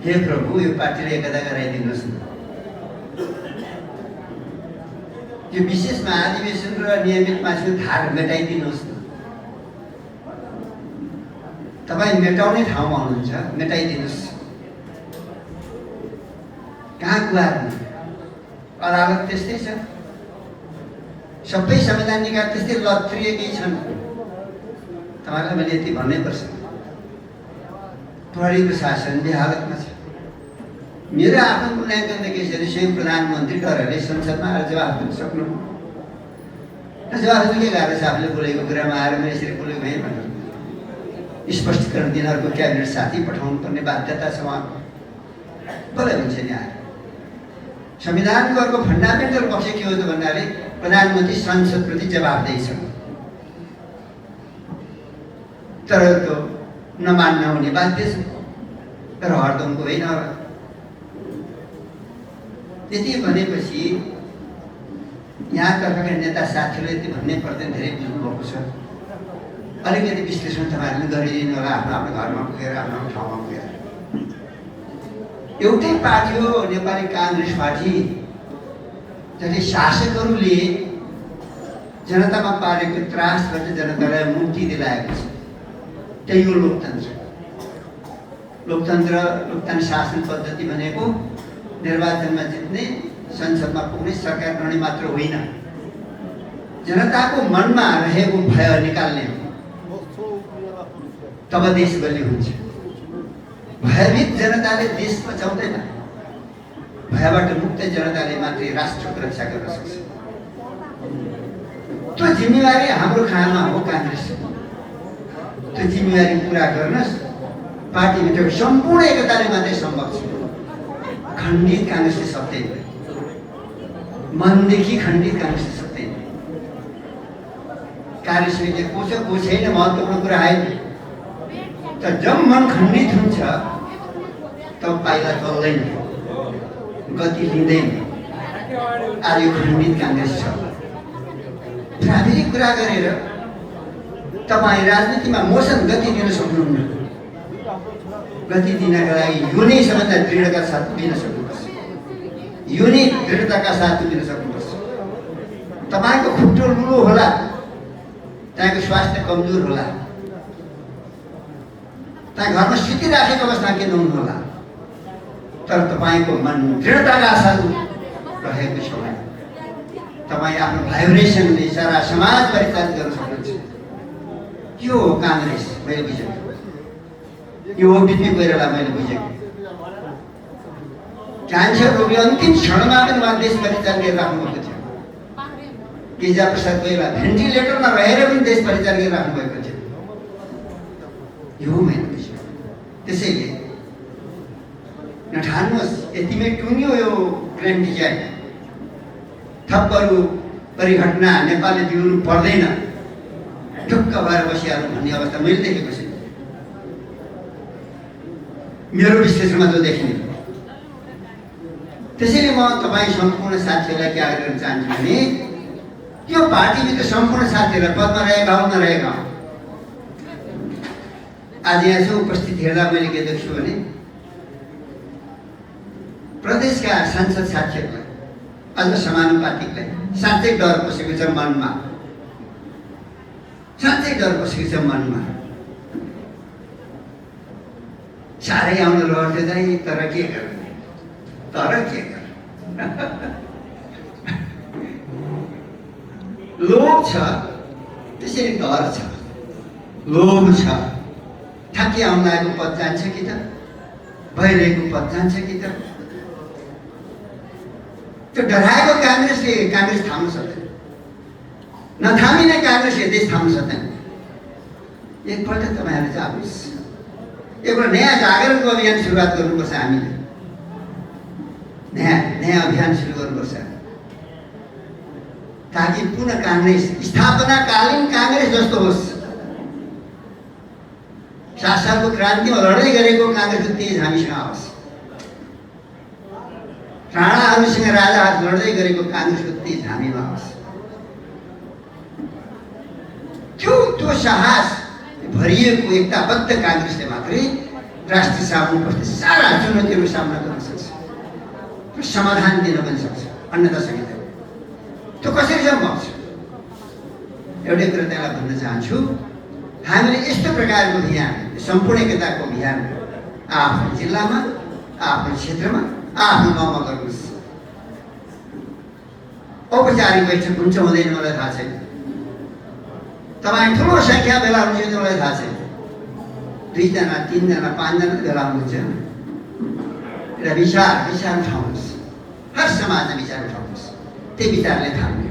हे प्रभु यो पार्टीले एकता गराइदिनुहोस् न। यो विशेष महाधिवेशन र नियमित मासिक धार मेटाइदिनुहोस् न। तपाईँ मेटाउने ठाउँमा हुनुहुन्छ, मेटाइदिनुहोस्। कहाँ गुहार्नु? अदालत त्यस्तै छ, सबै संविधान निकाय त्यस्तै लत्रिएकै छन्। तपाईँलाई मैले यति भन्नै पर्छ, प्रहरीको शासन बेहालतमा छ। मेरो आफ्नो मूल्याङ्कन देखिसकेपछि स्वयं प्रधानमन्त्री डरले संसदमा आएर जवाफ दिन सक्नु र जवाफ दिन के गाह्रो छ? आफूले बोलेको कुरामा आएर मैले यसरी बोलेको भएँ भनेर स्पष्टीकरण दिनहरूको क्याबिनेट साथी पठाउनु पर्ने बाध्यता छ उहाँको। बोले हुन्छ नि आएर। संविधानको अर्को फन्डामेन्टल पक्ष के हो त भन्नाले प्रधानमन्त्री संसदप्रति जवाफदेही छन्। तर त्यो नमान्न हुने बाध्य छ, तर हरदमको होइन। त्यति भनेपछि यहाँतर्फका नेता साथीहरूले यति भन्नै पर्दैन, धेरै बुझ्नुभएको छ। अलिकति विश्लेषण तपाईँहरूले गरिदिनु होला आफ्नो आफ्नो घरमा पुगेर, आफ्नो आफ्नो ठाउँमा पुगेर। एउटै पार्टी हो नेपाली काङ्ग्रेस पार्टी, जसले शासकहरूले जनतामा पारेको त्रासबाट जनतालाई मुक्ति दिलाएको छ। त्यही हो लोकतन्त्र। लोकतन्त्र शासन पद्धति भनेको निर्वाचनमा जित्ने, संसदमा पुग्ने, सरकार बनाउने मात्र होइन, जनताको मनमा रहेको भय निकाल्ने हो। तब देश बलियो हुन्छ। भयभीत जनताले देश बचाउँदैन, भयबाट मुक्त जनताले मात्रै राष्ट्रको रक्षा गर्न सक्छ। त्यो जिम्मेवारी हाम्रो खानामा हो काङ्ग्रेसको। त्यो जिम्मेवारी पुरा गर्नुहोस्। पार्टीभित्रको सम्पूर्ण एकताले मात्रै सम्भव छ। खण्डित काङ्ग्रेसले सक्दैन, मनदेखि खण्डित काङ्ग्रेसले सक्दैन। कार्यसमिति को छ को छैन महत्त्वपूर्ण कुरा आएन, तर जब मन खण्डित हुन्छ तब पाइला चल्दैन, गति लिँदैन। आज यो खण्डित काङ्ग्रेस छ। प्राविधिक कुरा गरेर तपाईँ राजनीतिमा मोसन गति दिन सक्नुहुन्न। गति दिनका लागि यो नै सबैभन्दा दृढका साथ दिन सक्नुपर्छ। यो नै दृढताका साथ दिन सक्नुपर्छ। तपाईँको खुट्टो लुलो होला, त्यहाँको स्वास्थ्य कमजोर होला, त्यहाँ घरमा सुतिराखेको अवस्था के नहुनु होला, तर तपाईँको मन दृढताका साथ रहेको छ भने तपाईँ आफ्नो भाइब्रेसनले सारा समाज परिचालित गर्न सक्नुहुन्छ। यो हो काङ्ग्रेस। मैले बुझेको यो हो बिपी कोइराला। मैले बुझेको क्यान्सर रोगी अन्तिम क्षणमा पनि उहाँ देश परिचालन गरेर राख्नुभएको थियो। गिरिजा प्रसाद कोइराला भेन्टिलेटरमा रहेर पनि देश परिचालन गरेर राख्नुभएको थियो। यो मैले बुझेको। त्यसैले नठान्नुहोस् यतिमै टुङ्ग्यो यो ग्रान्ड डिजाइन। थप अरू परिघटना नेपालले बिउनु पर्दैन, ढुक्क भएर बसिहाल्नु भन्ने अवस्था मैले देखेको छैन। मेरो विश्लेषणमा जो देखिने। त्यसैले म तपाईँ सम्पूर्ण साथीहरूलाई के आग्रह गर्न चाहन्छु भने यो पार्टीभित्र सम्पूर्ण साथीहरूलाई पदमा रहेका हो नरहेका हो, आज यहाँ चाहिँ उपस्थित हेर्दा मैले के देख्छु भने प्रदेशका सांसद साथीहरूलाई अझ समानुपातिकलाई साँच्चै डर पसेको छ मनमा। साँच्चै डर पसेको छ मनमा। साह्रै आउन लड्थ्यो दाइ, तर के गर्ने, तर के गर्ने। लोभ छ, त्यसरी डर छ। लोभ छ, थाकी आउन लागेको पद जान्छ कि त, भइरहेको पद जान्छ कि त। त्यो डराएको काङ्ग्रेसले काङ्ग्रेस थाम्न सक्दैन, नथामिने काङ्ग्रेसले देश थाम्न सक्दैन। एकपल्ट तपाईँहरूले जानुहोस्, एउटा नयाँ जागरणको अभियान सुरुवात गर्नुपर्छ। हामीले नयाँ अभियान सुरु गर्नुपर्छ ताकि पुनः काङ्ग्रेस स्थापनाकालीन काङ्ग्रेस जस्तो होस्। 7 सालको क्रान्तिमा लडाइँ गरेको काङ्ग्रेसको तेज हामीसँग आओस्। राणाहरूसँग राजाहरू लड्दै गरेको काङ्ग्रेसको तेज हामीमा आओस्। त्यो साहस भरिएको एकताबद्ध काङ्ग्रेसले मात्रै राष्ट्र सामु उपस्थित सारा चुनौतीहरूको सामना गर्न सक्छ र समाधान दिन पनि सक्छ, अन्यथा सकिँदैन। त्यो कसरी सम्भव छ? एउटै कुरा त्यसलाई भन्न चाहन्छु, हामीले यस्तो प्रकारको अभियान, सम्पूर्ण एकताको अभियान आफ्नो जिल्लामा, आफ्नो क्षेत्रमा, आफ्नो गाउँमा गर्नुहोस्। औपचारिक बैठक हुन्छ हुँदैन मलाई थाहा छैन, तपाईँ ठुलो सङ्ख्या भेला हुनुहुन्छ मलाई थाहा छैन, 2 जना 3 जना 5 जना भेला हुनुहुन्छ। एउटा विचार उठाउनुहोस्, हर समाजमा विचार उठाउनुहोस्, त्यही विचारले थाम्ने।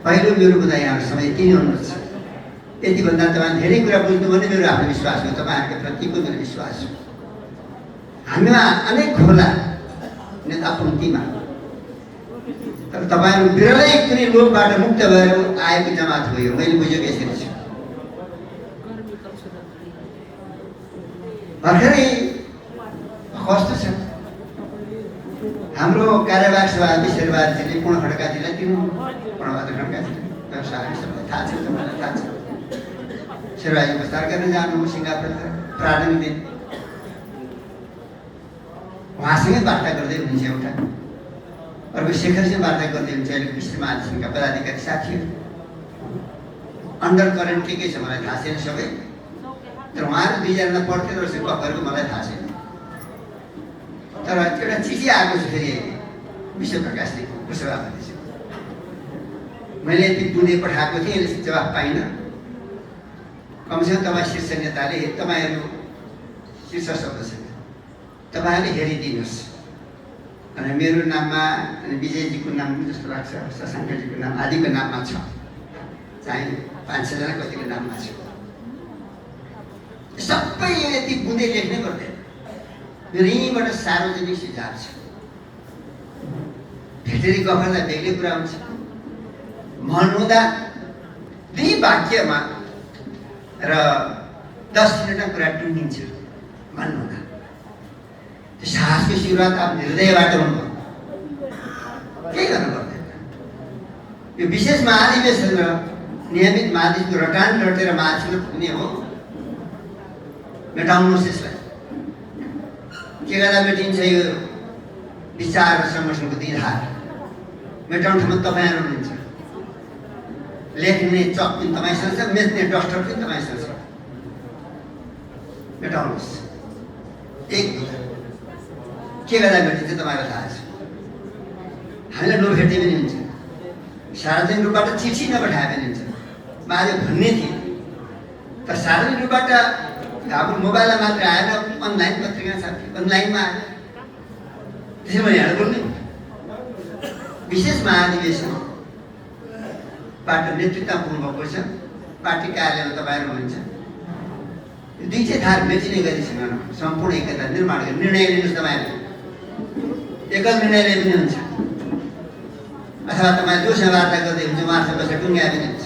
पहिलो मेरो बुझाइ यहाँहरू समय यति नै हुनुपर्छ। यतिभन्दा तपाईँ धेरै कुरा बुझ्नु भने मेरो आफ्नो विश्वास हो, तपाईँहरूको प्रतिको मेरो विश्वास हो। हामीमा अनेक होला नेता पङ्क्तिमा, तर तपाईँहरू बिरलै कुनै लोभबाट मुक्त भएर आएको जमात हो यो, मैले बुझेको यसरी छु। भर्खरै कस्तो छ हाम्रो कार्यवाहक सभापति शेरबहादुरजीले पूर्ण खड्काजीलाई पूर्णबहादुर खड्काजी सबैलाई थाहा छ, तपाईँलाई थाहा छ। शेरबहादुरजी विस्तार गर्न जानु सिङ्गापुर प्रारम्भिक दिन उहाँसँगै वार्ता गर्दै हुनुहुन्छ। एउटा अर्को शेखरसँग वार्ता गर्दै हुन्छ। अहिले विश्व महासङ्घका पदाधिकारी साथीहरू अन्डर करेन्ट के छ मलाई थाहा छैन सबै, तर उहाँहरू 2 जना पढ्थ्यो रहेछ कफहरूको मलाई थाहा छैन। तर एउटा चिठी आएको छ फेरि विश्व प्रकाशले सभापतिज्यू, मैले यति बुझे पठाएको थिएँ, यसले जवाफ पाइनँ। कमसेकम तपाईँ शीर्ष नेताले, तपाईँहरू शीर्ष सदस्य तपाईँहरूले हेरिदिनुहोस्। अनि मेरो नाममा अनि विजयजीको नाम जस्तो लाग्छ, शशाङ्कजीको नाम आदिको नाममा छ, चाहिँ 5-6 जना कतिको नाममा छ। सबै यति बुँदै लेख्नै पर्दैन। मेरो यहीँबाट सार्वजनिक सुझाव छ। भेटेरी गफर्दा बेग्लै कुरा हुन्छ, मन हुँदा 2 वाक्यमा र 10 मिनटमा कुरा टुङ्गिन्छ। मन हुँदा त्यो साहसको सुरुवात अब हृदयबाट हुनु, केही गर्नु पर्दैन। यो विशेष महाधिवेशन र नियमित महाधिवेशनको रटान रटेर महाधिवेशन पुग्ने हो। मेटाउनुहोस् यसलाई। के गर्दा मेटिन्छ यो विचार र संगठनको दिधार? मेटाउने ठाउँमा तपाईँहरू हुनुहुन्छ। लेख्ने चक पनि तपाईँसँग छ, मेच्ने डस्टर पनि तपाईँसँग छ। मेटाउनुहोस्। एक के गर्दा भेटिन्छ तपाईँलाई थाहा छ। हामीलाई नभेटे पनि हुन्छ, सार्वजनिक रूपबाट चिठी नपठाए पनि हुन्छ। म आज भन्ने थिएँ, तर सार्वजनिक रूपबाट हाम्रो मोबाइलमा मात्र आएन, अनलाइन पत्रिका छ, अनलाइनमा आयो। त्यसै मैले यहाँ बोल्ने विशेष महाधिवेशनबाट नेतृत्व पुग्नुभएको छ। पार्टी कार्यालयमा तपाईँहरू हुनुहुन्छ। 2 चाहिँ धार बेचिने गरिसँग सम्पूर्ण एकता निर्माण गर्ने निर्णय लिनुहोस्। तपाईँहरू एकल निर्णयले पनि हुन्छ, अथवा तपाईँ जोसँग वार्ता गर्दै हुन्छ उहाँसँग बसेर टुङ्ग्या पनि हुन्छ।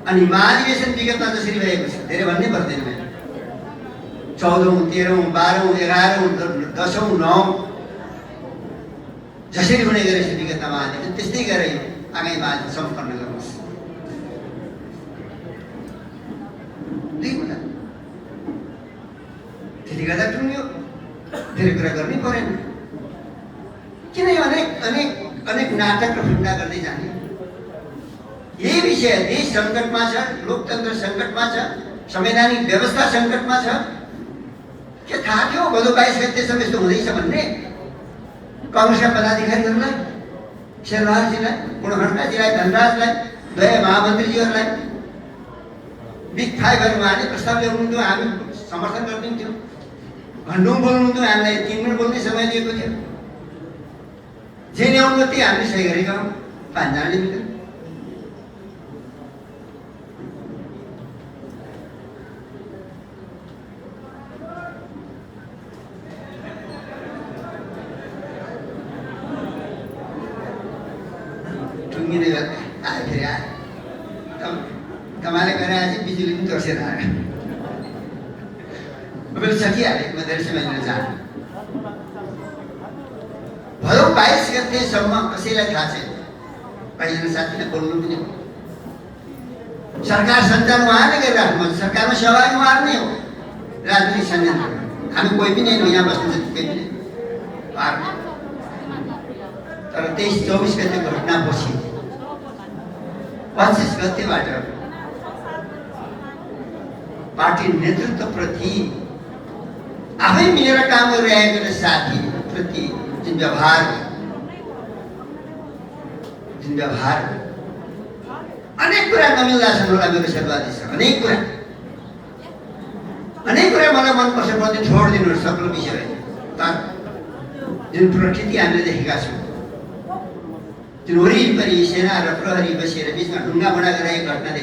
अनि महाधिवेशन विगतमा जसरी भएको छ, धेरै भन्नै पर्दैन मैले, 14औं 13औं 12औं 11औं 10औं 9औं जसरी हुने गरेछ विगतमा महाधिवेशन, त्यस्तै गरी आगामी महाधिवेशन सम्पन्न गर्नुहोस्। 2 कुरा त्यति गर्दा टुङ्ग्यो, धेरै कुरा गर्नै परेन। किन अनेक नाटक र फुन्डा गर्दै जाने? यही विषय देश सङ्कटमा छ, लोकतन्त्र सङ्कटमा छ, संवैधानिक व्यवस्था सङ्कटमा छ। के थाहा थियो भदौ 22 गतेसम्म यस्तो हुँदैछ भन्ने? काङ्ग्रेसका पदाधिकारीहरूलाई, शेरबहादुरजीलाई, पूर्ण खड्काजीलाई, धनराजलाई, 2 महामन्त्रीजीहरूलाई बिग 5 उहाँले प्रस्ताव ल्याउनुहुन्थ्यो, हामी समर्थन गरिदिन्थ्यौँ। घन्टौँ बोल्नुहुन्थ्यो, हामीलाई 3 मिनट बोल्ने समय दिएको थियो। जे ल्याउनु त्यही हामीले सही गरेका हौँ 5 जनाले मिलेर। टुङ्गिँदै आयो, फेरि आयो। तपाईँले गरेर आएपछि बिजुली पनि तर्सेर आयो। मैले सकिहालेँ, म धेरै समय लिन चाहन्छु। भदौ 22 गतेसम्म कसैलाई थाहा छैन, पहिला साथीलाई बोल्नु पनि सरकार सञ्चालन उहाँले गरिराख्नु, सरकारमा सहभागी उहाँहरू नै हो। राजनीतिक षड्यन्त्र हामी कोही पनि होइन, यहाँ बस्नु जति कोही पनि उहाँहरू नै। तर 23-24 गते घटनापछि 25 गतेबाट पार्टी नेतृत्वप्रति आफै मिलेर काम गरिरहेको साथीप्रति जुन व्यवहार अनेक कुरा नमिल्दा छन् होला मेरो शेरबहादुर छ। अनेक कुरा मलाई मनपर्छ, म चाहिँ छोडिदिनु सक्ने विषय होइन। तर जुन प्रकृति हामीले देखेका छौँ, जुन वरिपरि सेना र प्रहरी बसेर बिचमा ढुङ्गा बडा गरेको घटना